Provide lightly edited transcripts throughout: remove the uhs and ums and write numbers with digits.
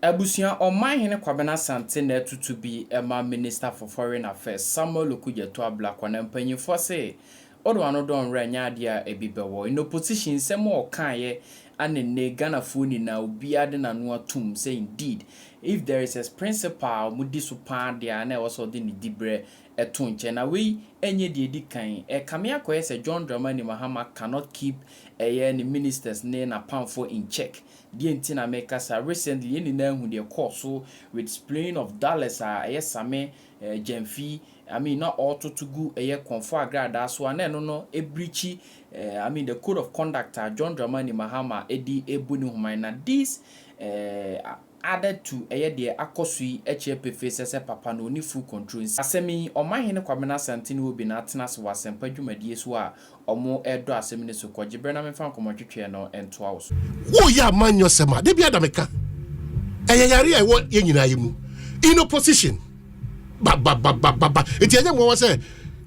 Abusia Omanahene Kwabena Sante na to be a Minister for Foreign Affairs Samuel Okudzeto ablakwana mpanyimfo se odo anodon ranya dia ebibewo in opposition se mo kan ane ne Ghana funi na obi ade na no atum say indeed if there is a principal mudi supa dia na also de ni dibre eto nche na we enye de edi kan kame akoye se John Dramani Mahama cannot keep any ministers ne na pamfo in check the entina make sa recently any na hu de course with spraying of dollars same Gemfi I mean not auto to go confor agrada so na no e breachi I mean the code of conduct John Dramani Mahama edi ebuni human na this added to the akosui HAP faces papa no ni full control asemi Omanahene Kwabena Sante will be natnas was sempadwumadie so a omo edo asemi ne so kwagibre na memfa nkomotwetwe no ento house wo ya man yosema de bia da meka eyayare e wo yenyina yemu in opposition ba eti anya mo say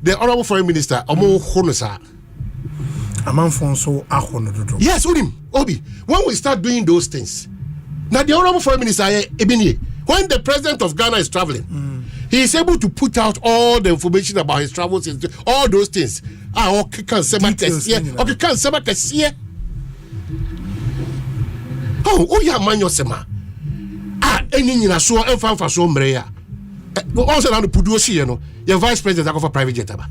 the honorable foreign minister omo hono sa amanfo so ahono dodo yes obi when we start doing those things now the honorable foreign minister when the president of Ghana is traveling he is able to put out all the information about his travels, all those things okay can say okay can say oh yeah man yosema eni nyina so emfa so mre ya also na pudu osi no your vice president akofa private jet aba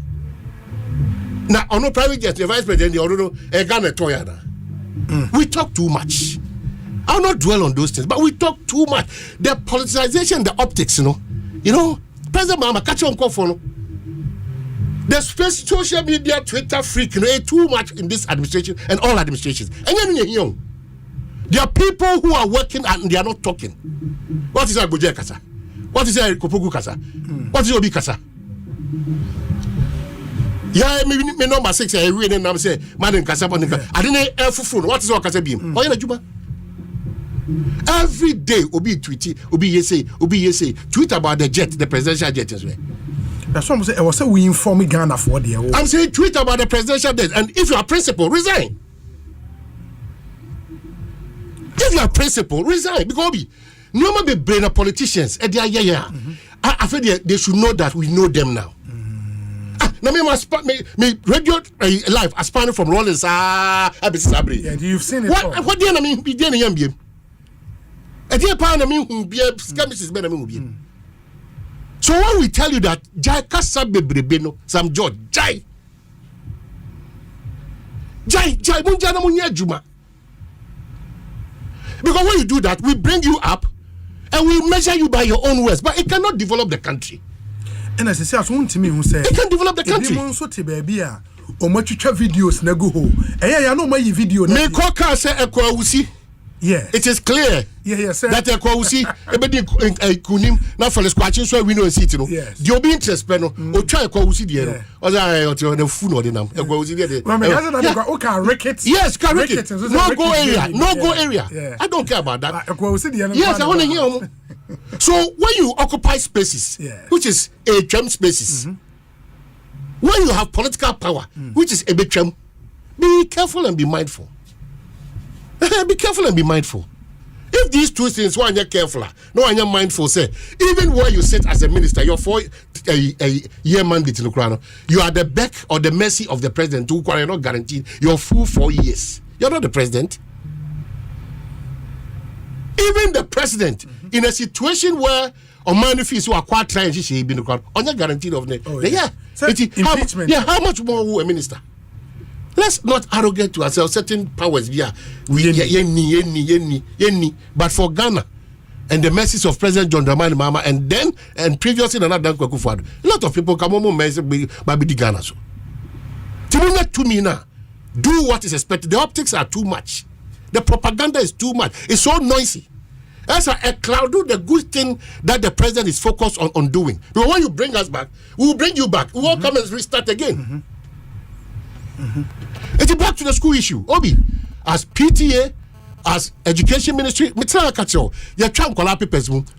na ono private jet your vice president the odo Ghana toya na we talk too much. I'll not dwell on those things, but we talk too much. The politicization, the optics, you know, President Mahama catch on call for the space social media, Twitter freak, too much in this administration and all administrations. And then there are people who are working and they are not talking. What is Abuja Kasa? What is Kopogu Kasa? What is Obi Kasa? Yeah, maybe number 6. I read and I say, Madam Kasa, I didn't air for what is all Kasa beam? Oh, Juba. Every day, Obi tweet about the jet, the presidential jet as well. That's what I'm saying. I was saying we inform Ghana for the. I'm saying tweet about the presidential jet, and if you are principal, resign. If you are principal, resign because Obi, no more be brainer politicians. I feel they should know that we know them now. Now me radio live aspiring from Rollins. Yeah, you've seen it. What do you mean? Be there in so when we tell you that Jai Kasa Bebrebeno, some George Jai Munjana Munya Juma. Because when you do that, we bring you up and we measure you by your own words, but it cannot develop the country. And as I say, as one to me who say it can develop the country. Videos na go ho. I know my video. Me koka say ekwawusi. Yeah. It is clear. Yeah, sir. That ekwawusi ebedi kunim na for squatching so we know city no. The obi interest pe no. O try ekwawusi de no. O say o na fu no de nam. Ekwawusi de. Okay, ricket. Yes, ricket. No go area. No go area. I don't care about that. Ekwawusi de. Yes, I want to hear. So when you occupy spaces, which is a term spaces, when you have political power, which is a big term, be careful and be mindful. Be careful and be mindful. If these two things, one you're careful, no one you're mindful, say, even where you sit as a minister, you're for a year mandate in Ukraine, you are the beck or the mercy of the president who are not guaranteed your full 4 years. You're not the president. Even the president, in a situation where Omanahene fees who are quite trying to be on your guaranteed of the impeachment. How much more will a minister? Let's not arrogate to ourselves certain powers. But for Ghana and the message of President John Dramani Mahama and previously another Kwaku, a lot of people come on by the Ghana. So to me now, do what is expected. The optics are too much. The propaganda is too much. It's so noisy. That's a cloud. Do the good thing that the president is focused on doing. But when you bring us back, we will bring you back. We will come and restart again. It's back to the school issue. Obi, as PTA, as education ministry,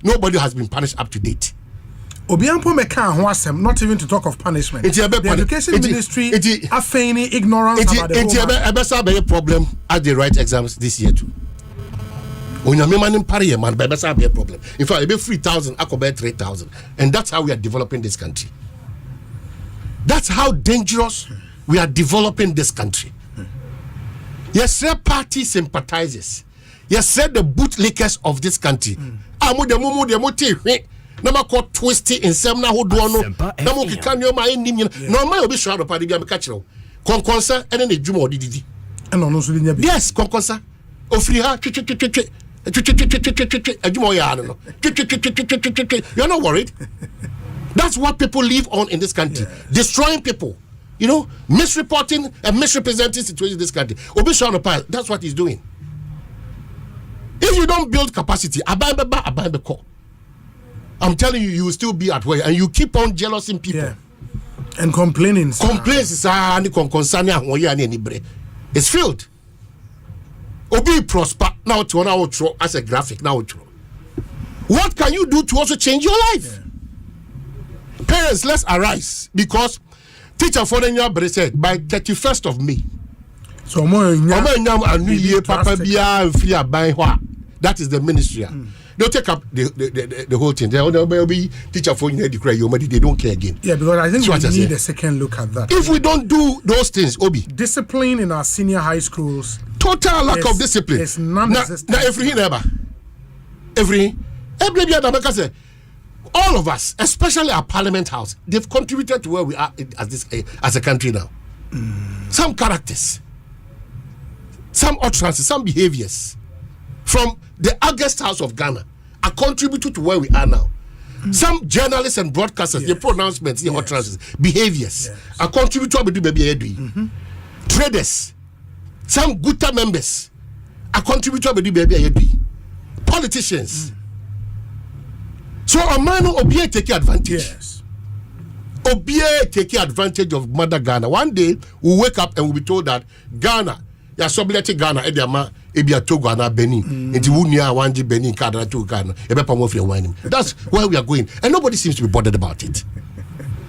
nobody has been punished up to date. Obiampo meka ho asem, not even to talk of punishment. The education ministry are feigning ignorance about the whole problem at the right exams this year too. Onyame man pare man be be a problem. In fact, it be 3,000, akobe 3,000. And that's how we are developing this country. That's how dangerous we are developing this country. Yes, sir, party sympathizers. Yes, sir, the bootlickers of this country. Amu de mumu de moti nama ko twisty in sem na hodo no namu kika nyoma enim no ma obi shwa do party bia me ka kire konkonsa ene na dwuma odididi eno no so nya bi yes konkonsa ofiri ha twetwetwetwe adwuma o ya no you're not worried. That's what people live on in this country. Yes. Destroying people, you know, misreporting and misrepresenting situations in this country. Obi shwa do party, that's what he's doing. If you don't build capacity, I'm telling you, you will still be at work, and you keep on jealousing people and complaining. It's filled. Obi prosper now to an outro as a graphic now. What can you do to also change your life? Yeah. Parents, let's arise, because teacher for the year said by 31st of May. So more new year papa bia free buy what. That is the ministry. They'll take up the whole thing. They'll be teacher for you they don't care again. Yeah, because I think we need a second look at that. If we don't do those things, Obi. Discipline in our senior high schools. Total lack of discipline. It's non-existent. Now all of us, especially our parliament house, they've contributed to where we are as a country now. Some characters, some utterances, some behaviors from the August House of Ghana are contributed to where we are now. Some journalists and broadcasters, their pronouncements, their utterances, behaviors are contributed to baby. Traders, some Guta members are contributed to baby. Politicians. So a man will be taking advantage. Yes. Obie taking advantage of Mother Ghana. One day we'll wake up and we'll be told that Ghana, ya sobilete Ghana, Ediama, Ebia Togo and Benin. Into Wunia, Wanji Benin, Kadra to Ghana, Ebepamofia wine. That's where we are going. And nobody seems to be bothered about it.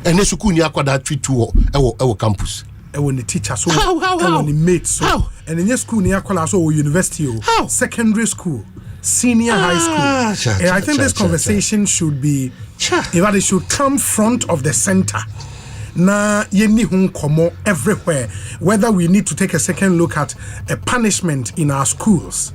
And Nesukunia Kwada treat to our campus. And when the teacher so how? When the mates so how? And in your school near Kola so university how? Secondary school, senior high school. And I think this conversation should be it should come front of the center. Na yeni hun komo everywhere, whether we need to take a second look at a punishment in our schools.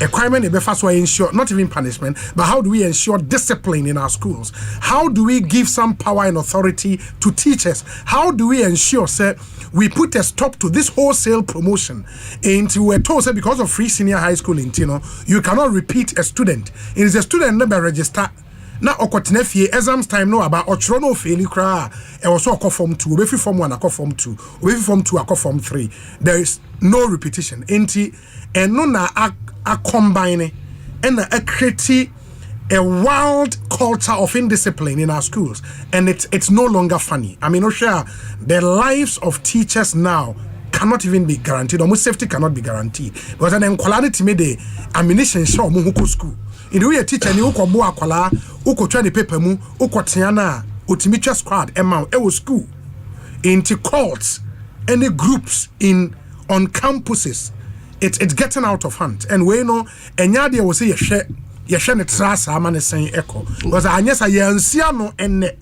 A crime and ensure not even punishment, but how do we ensure discipline in our schools? How do we give some power and authority to teachers? How do we ensure, sir, we put a stop to this wholesale promotion? And we're told, sir, because of free senior high school in Tino, you cannot repeat a student. It is a student never register. Na okotenefie exams time no about ochro no faili kra e was so form 2 obefi form 1 akọ form 2 obefi form 2 akọ form 3. There is no repetition enti eno na a combine and a create a wild culture of indiscipline in our schools, and it's no longer funny. I mean, the lives of teachers now cannot even be guaranteed. Almost safety cannot be guaranteed because an quality made the ammunition show muhuko school. In the way a teacher ni uko boa kwala uko try the paper mu uko tiana utimicha squad emma e school into cults any groups on campuses. It's getting out of hand, and we know enyade will say ye ne trasa man is saying echo because anyesa ye ansiano enne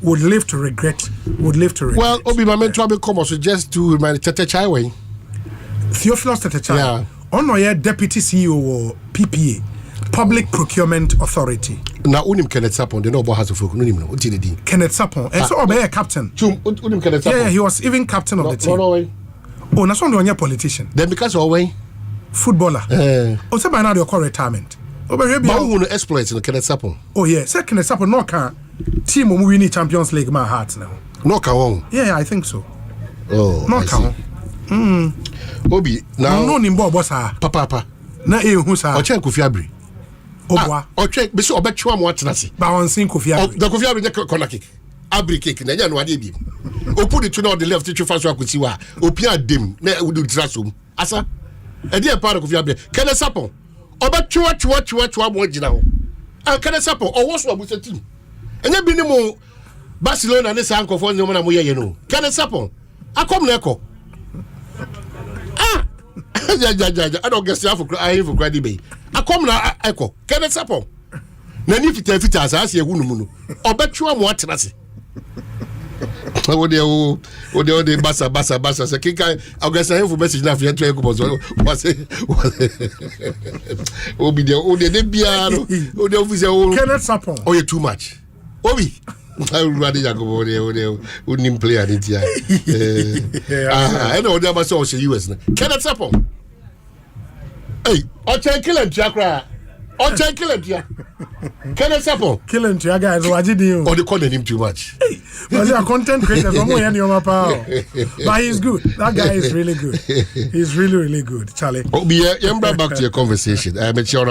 would live to regret. Well, Obi Mame trouble come just to remind Tete Chaiwe. Theophilus Tete Chaiwe. Yeah. Ono ye deputy CEO or PPA, Public Procurement Authority. Na unim Kenneth Sapon, they know about House of Folk. Unim no. Uti Kenneth Sapon. And so obey a captain. Unim Kenneth Sapon. Yeah, he was even captain of the team. No. Oh, na so no a politician. Then because always footballer. Oh, so by now they call retirement. But who no exploits in Kenneth Sapon? Oh yeah, say Kenneth Sapon no can team who win Champions League my heart now. No can. Yeah, I think so. Oh, no can. Obi now no nimbo bossa. Papa. Na hu sa. O chen Kofi Abri. Obwa. O chen be so obetwa mo atenase. Ba on sin Kofi Abri. The Kofi Abri corner kick. Abri kick na nya no ade bi. O put it to on the left to faso akuti wa. Opia dem na wudu trasom. Asa. E dey part of Kofi Abri. Kenneth Sapon. Obetwa mo gina ho. And Kenneth Sapon o wo so abusa team. Enya bi ni mo Barcelona ne sa ankofo ne mo na mo ye no. Kenneth Sapon. Akom na eko. I don't get stuff for I for credit be. I come na echo. Can it support? Na ni fita asase e hunu mu no. Obetwa mo atenase. O de basa se kika August info message na fiat e ko bozo. Obi de bia no. O de office o. Can it support? Oh, you too much. Obi. I would rather Jacob wouldn't play at it. I know there was also US. Can it support? Hey, I'll kill him, Chakra. I'll kill him. Can it support? Kill him, guys. What did you? Or they calling him too much. Because they are content creators. But he's good. That guy is really good. He's really good, Charlie. Oh, back to your conversation. I'm sure.